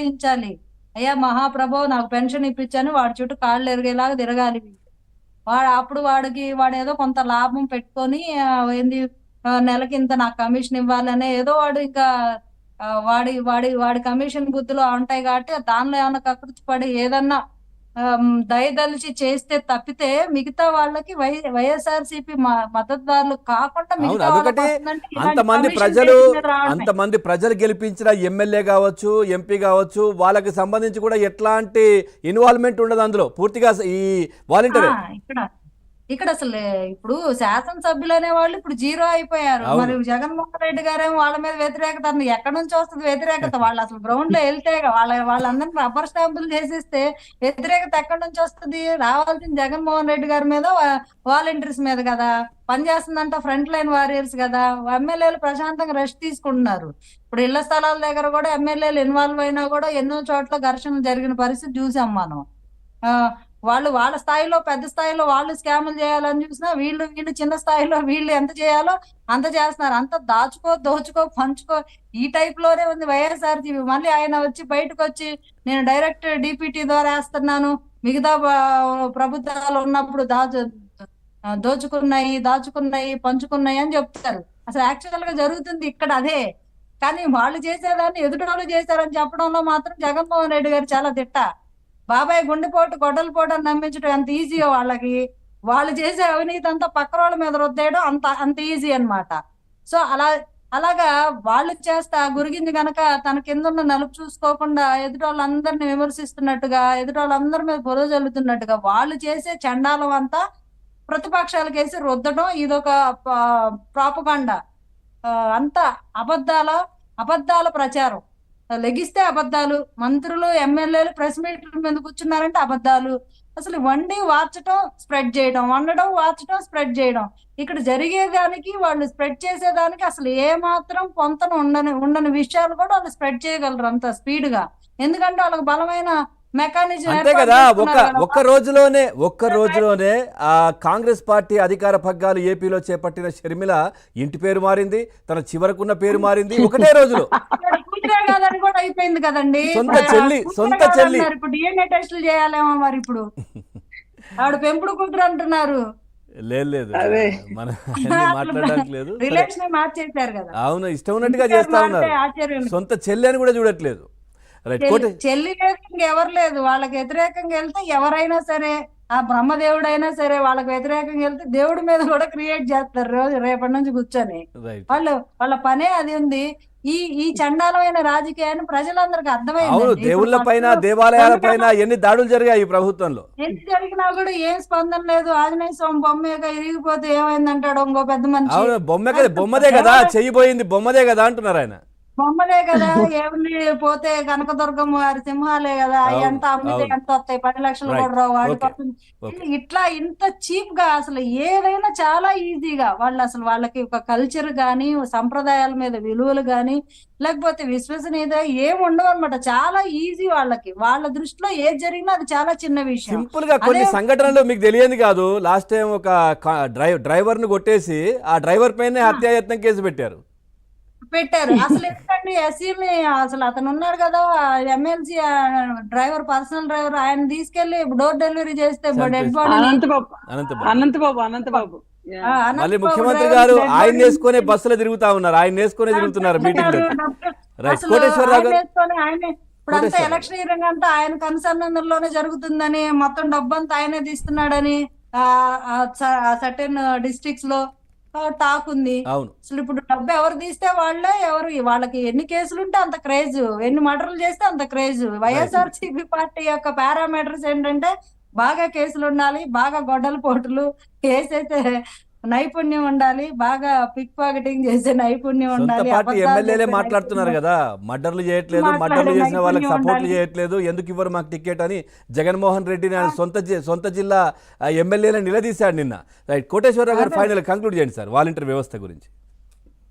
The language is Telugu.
ప్రోత్సహించాలి. అయ్యా మహాప్రభో నాకు పెన్షన్ ఇప్పించాను వాడి చుట్టూ కాళ్ళు ఎరిగేలాగా తిరగాలి. వాడు అప్పుడు వాడేదో కొంత లాభం పెట్టుకొని ఏంది నెలకి ఇంత నాకు కమిషన్ ఇవ్వాలనే ఏదో వాడు ఇంకా వాడి కమిషన్ బుద్ధులు ఉంటాయి కాబట్టి దానిలో ఏమన్నా కకృతి పడి ఏదన్నా దయదలిచి చేస్తే తప్పితే మిగతా వాళ్ళకి వైఎస్ఆర్సీపీ మద్దతుదారులు కాకుండా అవును, మిగతా వాళ్ళకి అదొకటి. వస్తుందంటే ఇలాంటి కమిషన్ మీద రావడమే. అంతమంది ప్రజలు గెలిపించిన ఎమ్మెల్యే కావచ్చు, ఎంపీ కావచ్చు, వాళ్ళకి సంబంధించి కూడా ఎట్లాంటి ఇన్వాల్వ్మెంట్ ఉండదు అందులో, పూర్తిగా ఈ వాలంటీర్. ఇక్కడ అసలు ఇప్పుడు శాసనసభ్యులు అనే వాళ్ళు ఇప్పుడు జీరో అయిపోయారు. మరి జగన్మోహన్ రెడ్డి గారేమో వాళ్ళ మీద వ్యతిరేకత ఎక్కడి నుంచి వస్తుంది వ్యతిరేకత? వాళ్ళు అసలు గ్రౌండ్ లో వెళ్తే వాళ్ళందరినీ రబ్బర్ స్టాంపులు చేసేస్తే వ్యతిరేకత ఎక్కడి నుంచి వస్తుంది? రావాల్సిన జగన్మోహన్ రెడ్డి గారి మీద, వాలంటీర్స్ మీద కదా పనిచేస్తుందంట. ఫ్రంట్ లైన్ వారియర్స్ కదా. ఎమ్మెల్యేలు ప్రశాంతంగా రెస్ట్ తీసుకుంటున్నారు. ఇప్పుడు ఇళ్ల స్థలాల దగ్గర కూడా ఎమ్మెల్యేలు ఇన్వాల్వ్ అయినా కూడా ఎన్నో చోట్ల ఘర్షణలు జరిగిన పరిస్థితి చూసాం మనం. వాళ్ళ స్థాయిలో పెద్ద స్థాయిలో వాళ్ళు స్కాములు చేయాలని చూసినా వీళ్ళు చిన్న స్థాయిలో వీళ్ళు ఎంత చేయాలో అంత చేస్తున్నారు. అంత దోచుకో పంచుకో ఈ టైప్ లోనే ఉంది వైఎస్ఆర్సీపీ. మళ్ళీ ఆయన వచ్చి బయటకు వచ్చి నేను డైరెక్ట్ డిపిటీ ద్వారా వేస్తున్నాను, మిగతా ప్రభుత్వాలు ఉన్నప్పుడు దాచుకున్నాయి పంచుకున్నాయి అని చెప్తారు. అసలు యాక్చువల్ గా జరుగుతుంది ఇక్కడ అదే. కానీ వాళ్ళు చేసేదాన్ని ఎదుటి వాళ్ళు చేశారని చెప్పడంలో మాత్రం జగన్మోహన్ రెడ్డి గారు చాలా తిట్ట. బాబాయ్ గుండెపోటు గొడ్డలపోటు అని నమ్మించడం ఎంత ఈజీయో వాళ్ళకి, వాళ్ళు చేసే అవినీతి అంతా పక్క వాళ్ళ మీద రుద్దేయడం అంత ఈజీ అన్నమాట. సో అలాగా వాళ్ళు చేస్తా గురిగింది గనక తన కింద ఉన్న నలుపు చూసుకోకుండా ఎదుటి వాళ్ళందరినీ విమర్శిస్తున్నట్టుగా, ఎదుటి వాళ్ళందరి మీద బురద జల్లుతున్నట్టుగా వాళ్ళు చేసే చండాలం అంతా ప్రతిపక్షాలకేసి రుద్దడం ఇదొక ప్రాపగాండా. అంతా అబద్ధాల ప్రచారం. లెగిస్తే అబద్ధాలు, మంత్రులు ఎమ్మెల్యేలు ప్రెస్ మీట్ల మీద కూర్చున్నారంటే అబద్ధాలు. అసలు వండి వార్చడం స్ప్రెడ్ చేయడం, వండడం వార్చడం స్ప్రెడ్ చేయడం. ఇక్కడ జరిగేదానికి వాళ్ళు స్ప్రెడ్ చేసేదానికి అసలు ఏ మాత్రం పొంతన ఉండని విషయాలు కూడా వాళ్ళు స్ప్రెడ్ చేయగలరు అంత స్పీడ్ గా. ఎందుకంటే వాళ్ళకి బలమైన మెకానిజం అంతే కదా. ఒక్క రోజులోనే ఆ కాంగ్రెస్ పార్టీ అధికార పగ్గాలు ఏపీలో చేపట్టిన షర్మిల ఇంటి పేరు మారింది, తన చివరకున్న పేరు మారింది ఒకటే రోజులో. కాదని కూడా అయిపోయింది కదండి. సొంత చెల్లి ఇప్పుడు డిఎన్ఏ టెస్టులు చేయాలేమో మరి. ఇప్పుడు ఆవిడ పెంపుడు కూతురు అంటున్నారు. లేదు మనం మాట్లాడడానికి లేదు. రిలేషన్ మార్చేశారు కదా. అవును, ఇష్టం ఉన్నట్టుగా చేస్తా ఉన్నారు. సొంత చెల్లి అని కూడా చూడట్లేదు. చెల్లి లేదు, ఇంకెవరు లేదు. వాళ్ళకి వ్యతిరేకంగా వెళ్తే ఎవరైనా సరే, ఆ బ్రహ్మదేవుడైనా సరే వాళ్ళకి వ్యతిరేకంగా వెళ్తే దేవుడి మీద కూడా క్రియేట్ చేస్తారు రోజు రేపటి నుంచి కూర్చొని. వాళ్ళ పనే అది ఉంది. ఈ చండాలమైన రాజకీయాన్ని ప్రజలందరికీ అర్థమైంది. దేవుళ్ళ పైన, దేవాలయాల పైన ఎన్ని దాడులు జరిగాయి ఈ ప్రభుత్వంలో. ఎన్ని జరిగినా కూడా ఏం స్పందన లేదు. ఆంజనేయ స్వామి బొమ్మగా ఇరిగిపోతే ఏమైందంటాడు ఇంకో పెద్ద మనిషి. బొమ్మదే కదా, చెయ్యిపోయింది బొమ్మదే కదా అంటున్నారు ఆయన. బొమ్మలే కదా, ఏమి పోతే కనకదుర్గమ్మ వారి సింహాలే కదా, ఎంత అమ్మితే ఎంత వస్తాయి, 10 లక్షలు కూడా రావు వాడి. ఇట్లా ఇంత చీప్ గా అసలు ఏదైనా చాలా ఈజీగా వాళ్ళకి ఒక కల్చర్ గానీ, సంప్రదాయాల మీద విలువలు గానీ, లేకపోతే విశ్వసనీయత ఏం ఉండవు అనమాట. చాలా ఈజీ వాళ్ళకి. వాళ్ళ దృష్టిలో ఏది జరిగినా అది చాలా చిన్న విషయం. సింపుల్ గా కొన్ని సంఘటనలు మీకు తెలియదు కాదు. లాస్ట్ టైం ఒక డ్రైవర్ ను కొట్టేసి ఆ డ్రైవర్ పైన హత్యాయత్నం కేసు పెట్టారు. అసలు ఎందుకండి ఎస్సీని, అసలు అతను ఉన్నాడు కదా ఎమ్మెల్సీ డ్రైవర్, పర్సనల్ డ్రైవర్, ఆయన తీసుకెళ్లి డోర్ డెలివరీ చేస్తే డెడ్ బాడీ అనంతబాబు మళ్ళీ ముఖ్యమంత్రి గారు ఆయన వేసుకునే బస్సులో తిరుగుతున్నారు మీటింగ్ ఇప్పుడంతా ఎలక్షనీరింగ్ అంతా ఆయన కన్సర్నంలోనే జరుగుతుందని, మొత్తం డబ్బంతా ఆయనే తీస్తున్నాడని సర్టెన్ డిస్ట్రిక్ట్స్ లో టాక్ ఉంది. అసలు ఇప్పుడు డబ్బు ఎవరు తీస్తే వాళ్ళకి ఎన్ని కేసులు ఉంటే అంత క్రేజ్, ఎన్ని మర్డర్లు చేస్తే అంత క్రేజ్. వైఎస్ఆర్సీపీ పార్టీ యొక్క పారామీటర్స్ ఏంటంటే బాగా కేసులు ఉండాలి, బాగా గొడ్డల పోటులు కేసైతే నైపుణ్యం ఉండాలి, బాగా పిక్ పాకెటింగ్ చేసే నైపుణ్యం ఉండాలి. ఎమ్మెల్యేలే మాట్లాడుతున్నారు కదా, మర్డర్లు చేయట్లేదు, మర్డర్లు చేసిన వాళ్ళకి సపోర్ట్లు చేయట్లేదు, ఎందుకు ఇవ్వరు మాకు టికెట్ అని జగన్మోహన్ రెడ్డి సొంత జిల్లా ఎమ్మెల్యేలను నిలదీశాడు నిన్న. రైట్, కోటేశ్వరరావు గారు ఫైనల్ కంక్లూడ్ చేయండి సార్ వాలంటీర్ వ్యవస్థ గురించి.